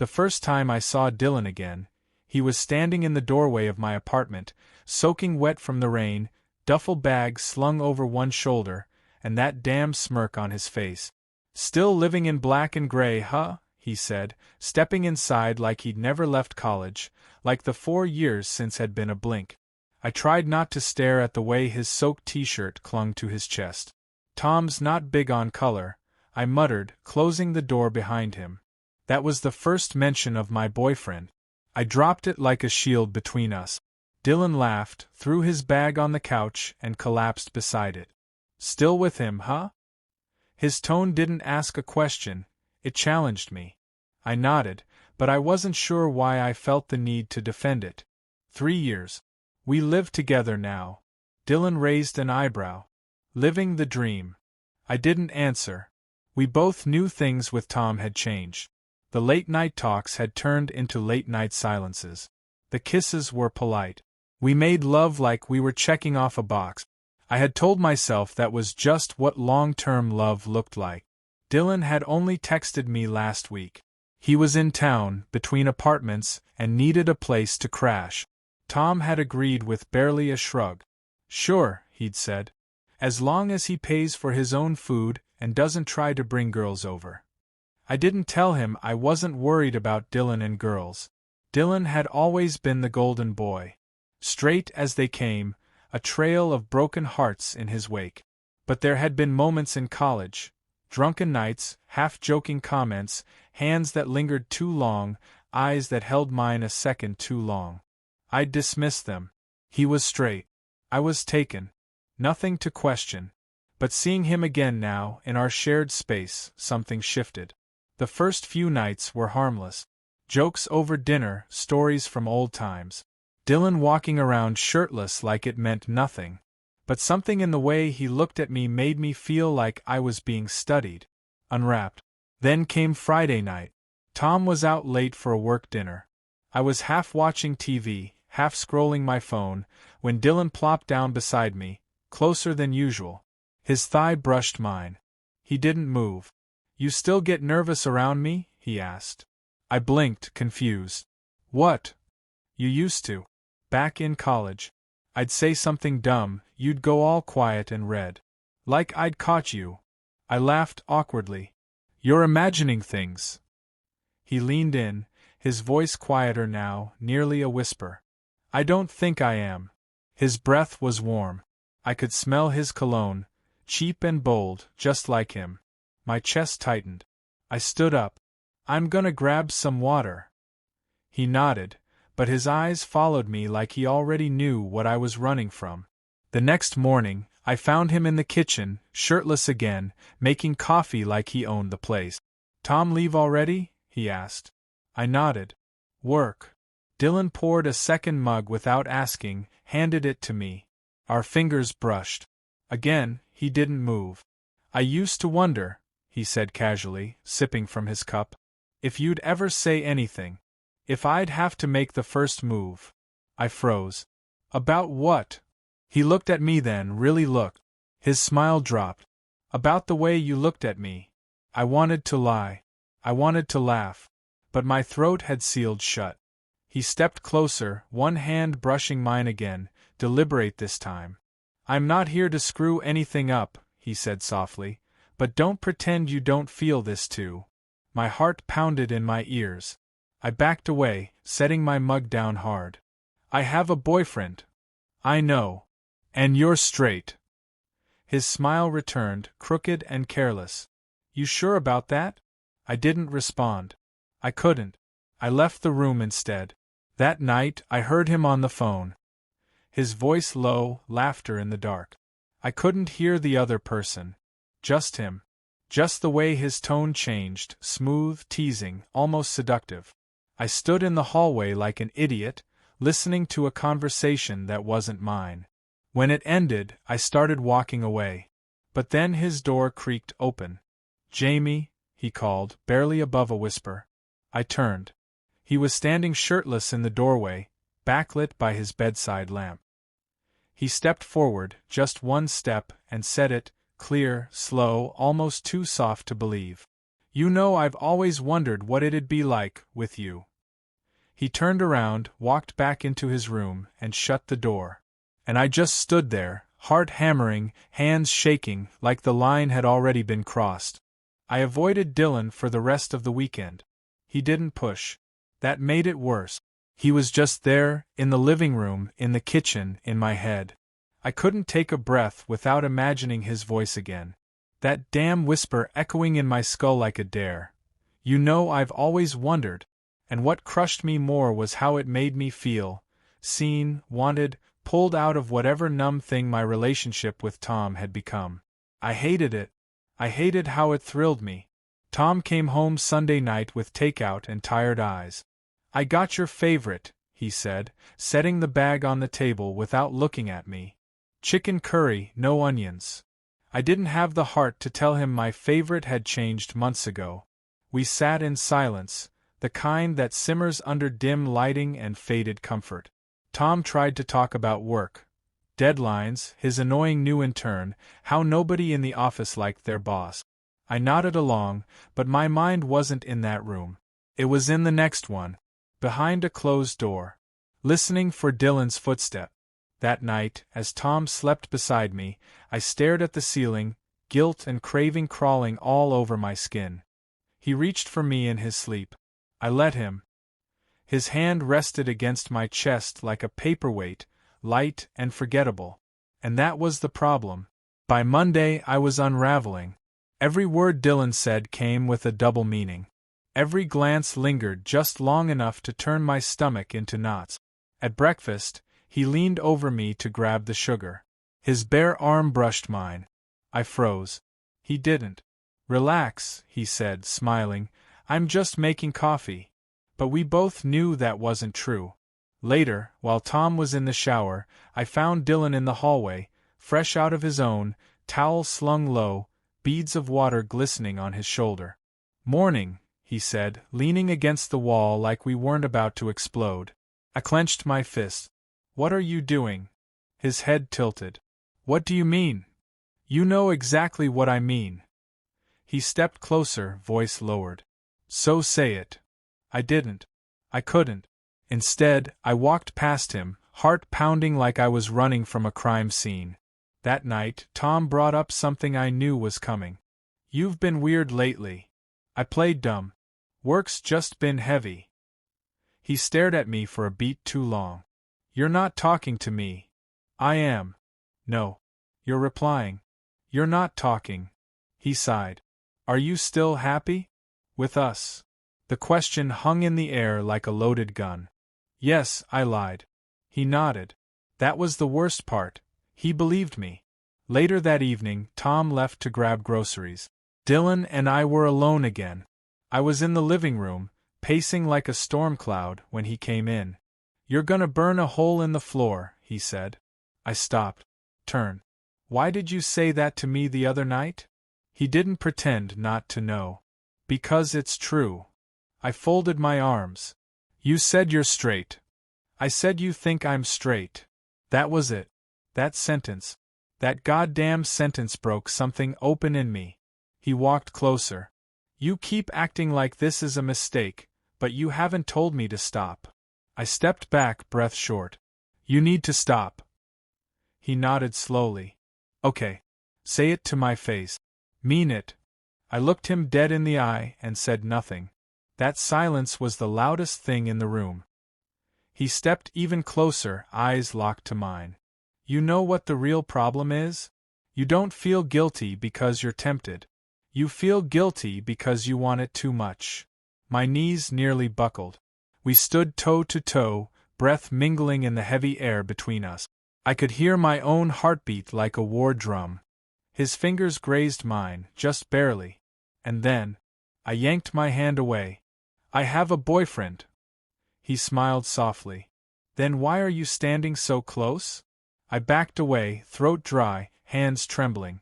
The first time I saw Dylan again, he was standing in the doorway of my apartment, soaking wet from the rain, duffel bag slung over one shoulder, and that damn smirk on his face. "Still living in black and gray, huh?" he said, stepping inside like he'd never left college, like the 4 years since had been a blink. I tried not to stare at the way his soaked t-shirt clung to his chest. "Tom's not big on color," I muttered, closing the door behind him. That was the first mention of my boyfriend. I dropped it like a shield between us. Dylan laughed, threw his bag on the couch, and collapsed beside it. "Still with him, huh?" His tone didn't ask a question, it challenged me. I nodded, but I wasn't sure why I felt the need to defend it. 3 years. We live together now. Dylan raised an eyebrow. Living the dream. I didn't answer. We both knew things with Tom had changed. The late-night talks had turned into late-night silences. The kisses were polite. We made love like we were checking off a box. I had told myself that was just what long-term love looked like. Dylan had only texted me last week. He was in town, between apartments, and needed a place to crash. Tom had agreed with barely a shrug. "Sure," he'd said. "As long as he pays for his own food and doesn't try to bring girls over." I didn't tell him I wasn't worried about Dylan and girls. Dylan had always been the golden boy. Straight as they came, a trail of broken hearts in his wake. But there had been moments in college, drunken nights, half-joking comments, hands that lingered too long, eyes that held mine a second too long. I'd dismissed them. He was straight. I was taken. Nothing to question. But seeing him again now, in our shared space, something shifted. The first few nights were harmless. Jokes over dinner, stories from old times. Dylan walking around shirtless like it meant nothing. But something in the way he looked at me made me feel like I was being studied. Unwrapped. Then came Friday night. Tom was out late for a work dinner. I was half watching TV, half scrolling my phone, when Dylan plopped down beside me, closer than usual. His thigh brushed mine. He didn't move. "You still get nervous around me?" he asked. I blinked, confused. "What?" "You used to. Back in college. I'd say something dumb, you'd go all quiet and red. Like I'd caught you." I laughed awkwardly. "You're imagining things." He leaned in, his voice quieter now, nearly a whisper. "I don't think I am." His breath was warm. I could smell his cologne, cheap and bold, just like him. My chest tightened. I stood up. "I'm gonna grab some water." He nodded, but his eyes followed me like he already knew what I was running from. The next morning, I found him in the kitchen, shirtless again, making coffee like he owned the place. "Tom leave already?" he asked. I nodded. "Work." Dylan poured a second mug without asking, handed it to me. Our fingers brushed. Again, he didn't move. "I used to wonder," he said casually, sipping from his cup, "if you'd ever say anything. If I'd have to make the first move." I froze. "About what?" He looked at me then, really looked. His smile dropped. "About the way you looked at me." I wanted to lie. I wanted to laugh. But my throat had sealed shut. He stepped closer, one hand brushing mine again, deliberate this time. "I'm not here to screw anything up," he said softly, "but don't pretend you don't feel this too." My heart pounded in my ears. I backed away, setting my mug down hard. "I have a boyfriend." "I know. And you're straight." His smile returned, crooked and careless. "You sure about that?" I didn't respond. I couldn't. I left the room instead. That night, I heard him on the phone. His voice low, laughter in the dark. I couldn't hear the other person. Just him. Just the way his tone changed, smooth, teasing, almost seductive. I stood in the hallway like an idiot, listening to a conversation that wasn't mine. When it ended, I started walking away. But then his door creaked open. "Jamie," he called, barely above a whisper. I turned. He was standing shirtless in the doorway, backlit by his bedside lamp. He stepped forward, just one step, and said it, clear, slow, almost too soft to believe. You know I've always wondered what it'd be like, with you. He turned around, walked back into his room, and shut the door. And I just stood there, heart hammering, hands shaking, like the line had already been crossed. I avoided Dylan for the rest of the weekend. He didn't push. That made it worse. He was just there, in the living room, in the kitchen, in my head. I couldn't take a breath without imagining his voice again. That damn whisper echoing in my skull like a dare. You know I've always wondered. And what crushed me more was how it made me feel, seen, wanted, pulled out of whatever numb thing my relationship with Tom had become. I hated it. I hated how it thrilled me. Tom came home Sunday night with takeout and tired eyes. I got your favorite, he said, setting the bag on the table without looking at me. Chicken curry, no onions. I didn't have the heart to tell him my favorite had changed months ago. We sat in silence, the kind that simmers under dim lighting and faded comfort. Tom tried to talk about work. Deadlines, his annoying new intern, how nobody in the office liked their boss. I nodded along, but my mind wasn't in that room. It was in the next one, behind a closed door, listening for Dylan's footstep. That night, as Tom slept beside me, I stared at the ceiling, guilt and craving crawling all over my skin. He reached for me in his sleep. I let him. His hand rested against my chest like a paperweight, light and forgettable. And that was the problem. By Monday I was unraveling. Every word Dylan said came with a double meaning. Every glance lingered just long enough to turn my stomach into knots. At breakfast, he leaned over me to grab the sugar. His bare arm brushed mine. I froze. He didn't. Relax, he said, smiling. I'm just making coffee. But we both knew that wasn't true. Later, while Tom was in the shower, I found Dylan in the hallway, fresh out of his own, towel slung low, beads of water glistening on his shoulder. Morning, he said, leaning against the wall like we weren't about to explode. I clenched my fist. What are you doing? His head tilted. What do you mean? You know exactly what I mean. He stepped closer, voice lowered. So say it. I didn't. I couldn't. Instead, I walked past him, heart pounding like I was running from a crime scene. That night, Tom brought up something I knew was coming. You've been weird lately. I played dumb. Work's just been heavy. He stared at me for a beat too long. You're not talking to me. I am. No. You're replying. You're not talking. He sighed. Are you still happy? With us? The question hung in the air like a loaded gun. Yes, I lied. He nodded. That was the worst part. He believed me. Later that evening, Tom left to grab groceries. Dylan and I were alone again. I was in the living room, pacing like a storm cloud, when he came in. You're gonna burn a hole in the floor, he said. I stopped. Turn. Why did you say that to me the other night? He didn't pretend not to know. Because it's true. I folded my arms. You said you're straight. I said you think I'm straight. That was it. That sentence. That goddamn sentence broke something open in me. He walked closer. You keep acting like this is a mistake, but you haven't told me to stop. I stepped back, breath short. You need to stop. He nodded slowly. Okay. Say it to my face. Mean it. I looked him dead in the eye and said nothing. That silence was the loudest thing in the room. He stepped even closer, eyes locked to mine. You know what the real problem is? You don't feel guilty because you're tempted. You feel guilty because you want it too much. My knees nearly buckled. We stood toe to toe, breath mingling in the heavy air between us. I could hear my own heartbeat like a war drum. His fingers grazed mine, just barely. And then, I yanked my hand away. I have a boyfriend. He smiled softly. Then why are you standing so close? I backed away, throat dry, hands trembling.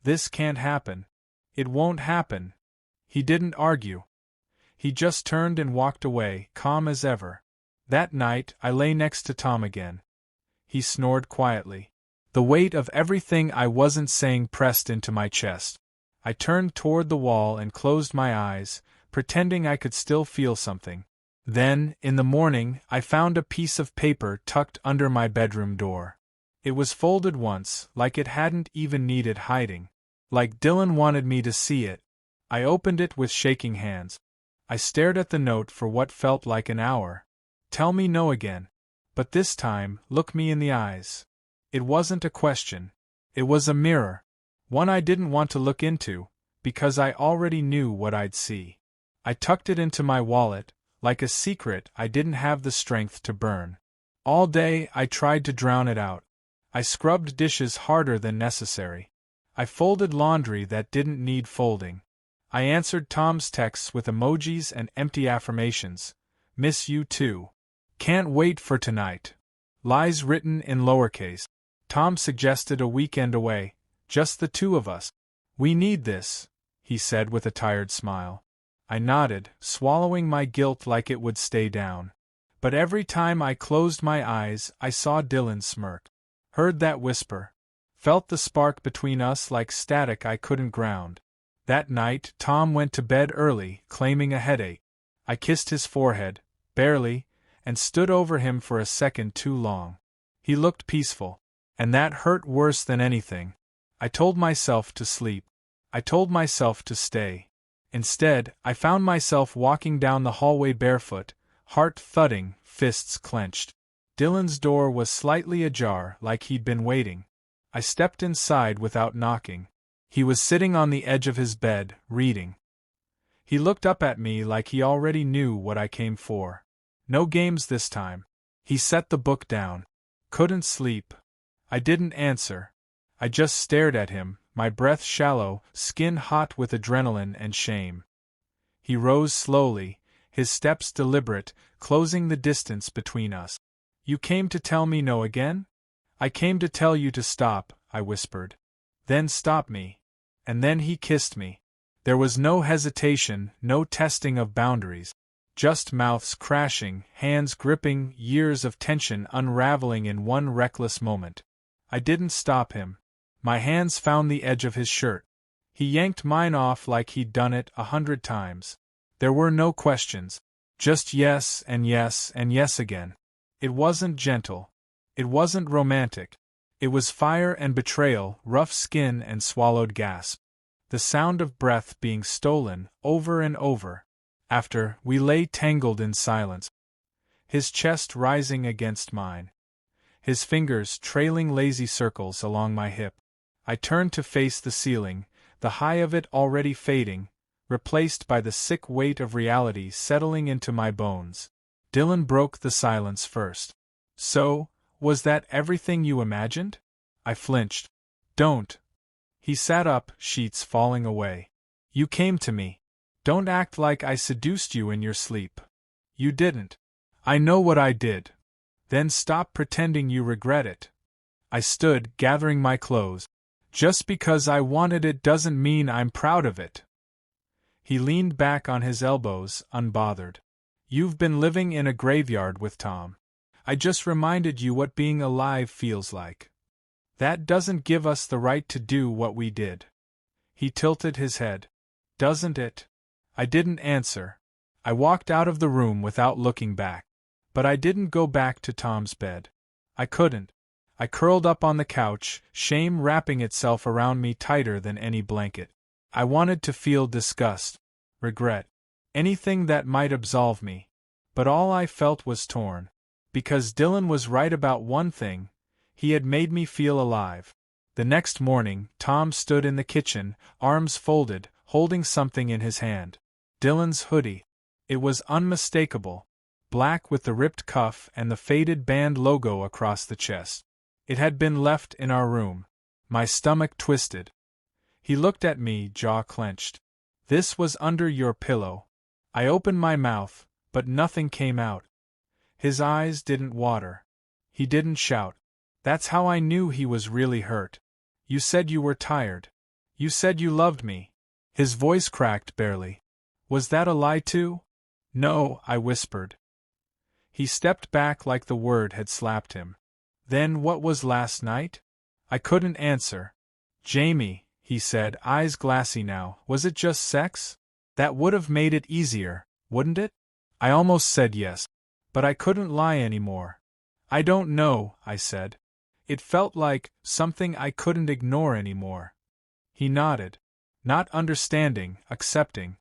This can't happen. It won't happen. He didn't argue. He just turned and walked away, calm as ever. That night, I lay next to Tom again. He snored quietly. The weight of everything I wasn't saying pressed into my chest. I turned toward the wall and closed my eyes, pretending I could still feel something. Then, in the morning, I found a piece of paper tucked under my bedroom door. It was folded once, like it hadn't even needed hiding. Like Dylan wanted me to see it. I opened it with shaking hands. I stared at the note for what felt like an hour. Tell me no again. But this time, look me in the eyes. It wasn't a question. It was a mirror. One I didn't want to look into, because I already knew what I'd see. I tucked it into my wallet, like a secret I didn't have the strength to burn. All day I tried to drown it out. I scrubbed dishes harder than necessary. I folded laundry that didn't need folding. I answered Tom's texts with emojis and empty affirmations. Miss you too. Can't wait for tonight. Lies written in lowercase. Tom suggested a weekend away, just the two of us. We need this, he said with a tired smile. I nodded, swallowing my guilt like it would stay down. But every time I closed my eyes, I saw Dylan smirk. Heard that whisper. Felt the spark between us like static I couldn't ground. That night, Tom went to bed early, claiming a headache. I kissed his forehead, barely, and stood over him for a second too long. He looked peaceful, and that hurt worse than anything. I told myself to sleep. I told myself to stay. Instead, I found myself walking down the hallway barefoot, heart thudding, fists clenched. Dylan's door was slightly ajar, like he'd been waiting. I stepped inside without knocking. He was sitting on the edge of his bed, reading. He looked up at me like he already knew what I came for. No games this time. He set the book down. Couldn't sleep. I didn't answer. I just stared at him, my breath shallow, skin hot with adrenaline and shame. He rose slowly, his steps deliberate, closing the distance between us. You came to tell me no again? I came to tell you to stop, I whispered. Then stop me. And then he kissed me. There was no hesitation, no testing of boundaries. Just mouths crashing, hands gripping, years of tension unraveling in one reckless moment. I didn't stop him. My hands found the edge of his shirt. He yanked mine off like he'd done it 100 times. There were no questions. Just yes and yes and yes again. It wasn't gentle. It wasn't romantic. It was fire and betrayal, rough skin and swallowed gasp. The sound of breath being stolen, over and over. After, we lay tangled in silence. His chest rising against mine. His fingers trailing lazy circles along my hip. I turned to face the ceiling, the high of it already fading, replaced by the sick weight of reality settling into my bones. Dylan broke the silence first. So, was that everything you imagined? I flinched. Don't. He sat up, sheets falling away. You came to me. Don't act like I seduced you in your sleep. You didn't. I know what I did. Then stop pretending you regret it. I stood, gathering my clothes. Just because I wanted it doesn't mean I'm proud of it. He leaned back on his elbows, unbothered. You've been living in a graveyard with Tom. I just reminded you what being alive feels like. That doesn't give us the right to do what we did. He tilted his head. Doesn't it? I didn't answer. I walked out of the room without looking back. But I didn't go back to Tom's bed. I couldn't. I curled up on the couch, shame wrapping itself around me tighter than any blanket. I wanted to feel disgust, regret, anything that might absolve me. But all I felt was torn. Because Dylan was right about one thing, he had made me feel alive. The next morning, Tom stood in the kitchen, arms folded, holding something in his hand. Dylan's hoodie. It was unmistakable. Black with the ripped cuff and the faded band logo across the chest. It had been left in our room. My stomach twisted. He looked at me, jaw clenched. This was under your pillow. I opened my mouth, but nothing came out. His eyes didn't water. He didn't shout. That's how I knew he was really hurt. You said you were tired. You said you loved me. His voice cracked barely. Was that a lie too? No, I whispered. He stepped back like the word had slapped him. Then what was last night? I couldn't answer. Jamie, he said, eyes glassy now. Was it just sex? That would have made it easier, wouldn't it? I almost said yes. But I couldn't lie anymore. I don't know, I said. It felt like something I couldn't ignore anymore. He nodded. Not understanding, accepting.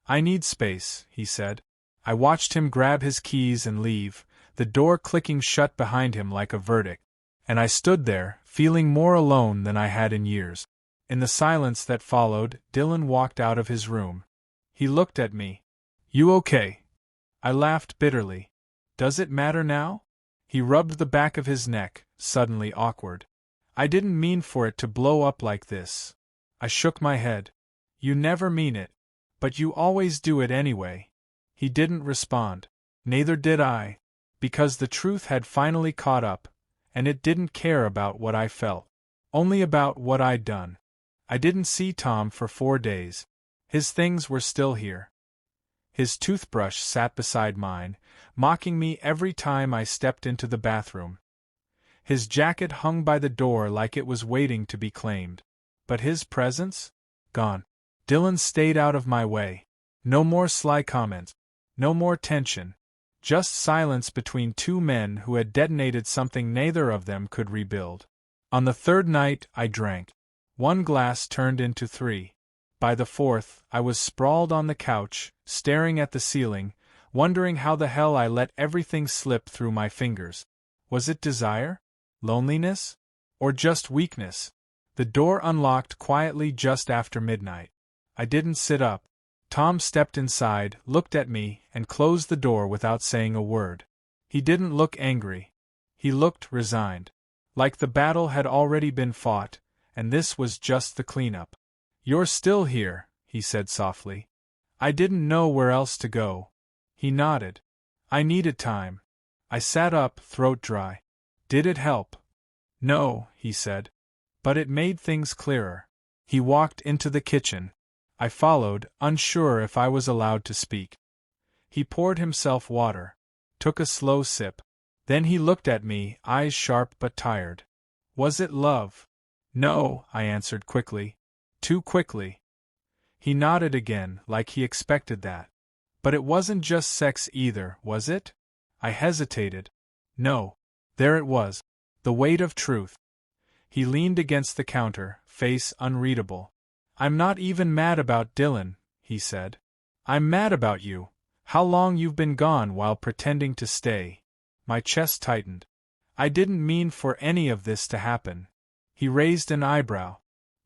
I need space, he said. I watched him grab his keys and leave, the door clicking shut behind him like a verdict. And I stood there, feeling more alone than I had in years. In the silence that followed, Dylan walked out of his room. He looked at me. You okay? I laughed bitterly. Does it matter now? He rubbed the back of his neck, suddenly awkward. I didn't mean for it to blow up like this. I shook my head. You never mean it. But you always do it anyway. He didn't respond. Neither did I. Because the truth had finally caught up, and it didn't care about what I felt. Only about what I'd done. I didn't see Tom for 4 days. His things were still here. His toothbrush sat beside mine, mocking me every time I stepped into the bathroom. His jacket hung by the door like it was waiting to be claimed. But his presence? Gone. Dylan stayed out of my way. No more sly comments. No more tension. Just silence between two men who had detonated something neither of them could rebuild. On the third night, I drank. 1 glass turned into 3. By the fourth, I was sprawled on the couch, staring at the ceiling, wondering how the hell I let everything slip through my fingers. Was it desire? Loneliness? Or just weakness? The door unlocked quietly just after midnight. I didn't sit up. Tom stepped inside, looked at me, and closed the door without saying a word. He didn't look angry. He looked resigned. Like the battle had already been fought, and this was just the cleanup. You're still here, he said softly. I didn't know where else to go. He nodded. I needed time. I sat up, throat dry. Did it help? No, he said. But it made things clearer. He walked into the kitchen. I followed, unsure if I was allowed to speak. He poured himself water, took a slow sip. Then he looked at me, eyes sharp but tired. Was it love? No, I answered quickly. Too quickly. He nodded again, like he expected that. But it wasn't just sex either, was it? I hesitated. No. There it was. The weight of truth. He leaned against the counter, face unreadable. I'm not even mad about Dylan, he said. I'm mad about you. How long you've been gone while pretending to stay. My chest tightened. I didn't mean for any of this to happen. He raised an eyebrow.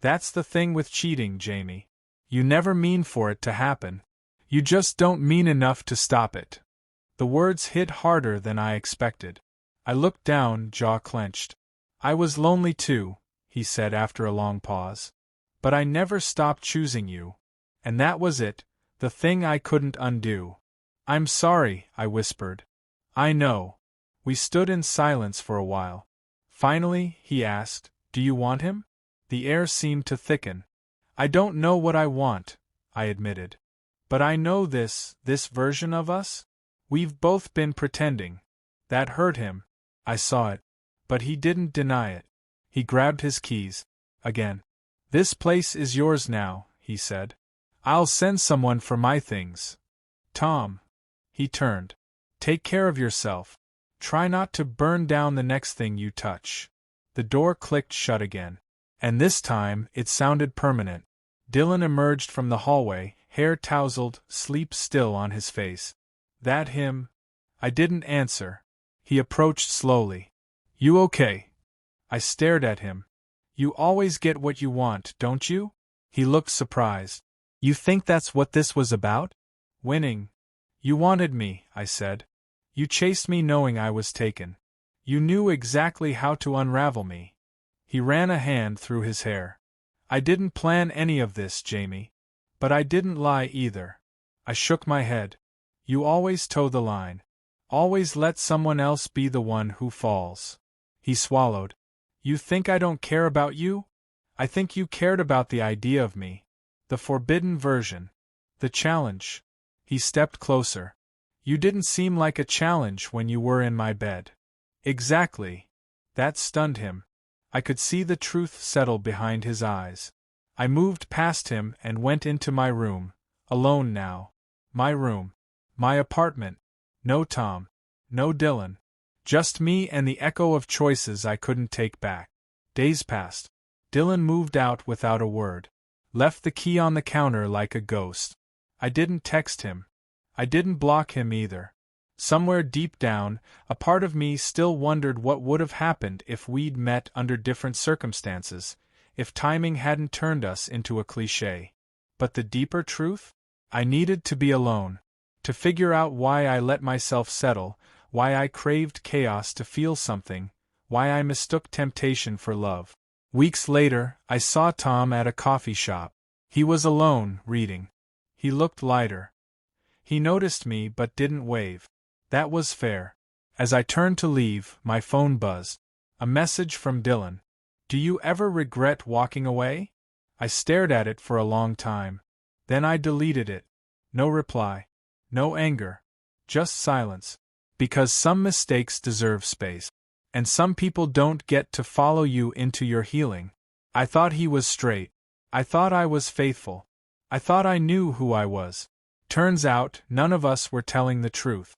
That's the thing with cheating, Jamie. You never mean for it to happen. You just don't mean enough to stop it. The words hit harder than I expected. I looked down, jaw clenched. I was lonely too, he said after a long pause. But I never stopped choosing you. And that was it, the thing I couldn't undo. I'm sorry, I whispered. I know. We stood in silence for a while. Finally, he asked, do you want him? The air seemed to thicken. I don't know what I want, I admitted. But I know this version of us? We've both been pretending. That hurt him. I saw it. But he didn't deny it. He grabbed his keys. Again. This place is yours now, he said. I'll send someone for my things. Tom. He turned. Take care of yourself. Try not to burn down the next thing you touch. The door clicked shut again. And this time, it sounded permanent. Dylan emerged from the hallway, hair tousled, sleep still on his face. That him? I didn't answer. He approached slowly. You okay? I stared at him. You always get what you want, don't you? He looked surprised. You think that's what this was about? Winning. You wanted me, I said. You chased me knowing I was taken. You knew exactly how to unravel me. He ran a hand through his hair. I didn't plan any of this, Jamie. But I didn't lie either. I shook my head. You always toe the line. Always let someone else be the one who falls. He swallowed. You think I don't care about you? I think you cared about the idea of me. The forbidden version. The challenge. He stepped closer. You didn't seem like a challenge when you were in my bed. Exactly. That stunned him. I could see the truth settle behind his eyes. I moved past him and went into my room, alone now. My room. My apartment. No Tom. No Dylan. Just me and the echo of choices I couldn't take back. Days passed. Dylan moved out without a word. Left the key on the counter like a ghost. I didn't text him. I didn't block him either. Somewhere deep down, a part of me still wondered what would have happened if we'd met under different circumstances, if timing hadn't turned us into a cliché. But the deeper truth? I needed to be alone. To figure out why I let myself settle, why I craved chaos to feel something, why I mistook temptation for love. Weeks later, I saw Tom at a coffee shop. He was alone, reading. He looked lighter. He noticed me but didn't wave. That was fair. As I turned to leave, my phone buzzed. A message from Dylan. Do you ever regret walking away? I stared at it for a long time. Then I deleted it. No reply. No anger. Just silence. Because some mistakes deserve space. And some people don't get to follow you into your healing. I thought he was straight. I thought I was faithful. I thought I knew who I was. Turns out, none of us were telling the truth.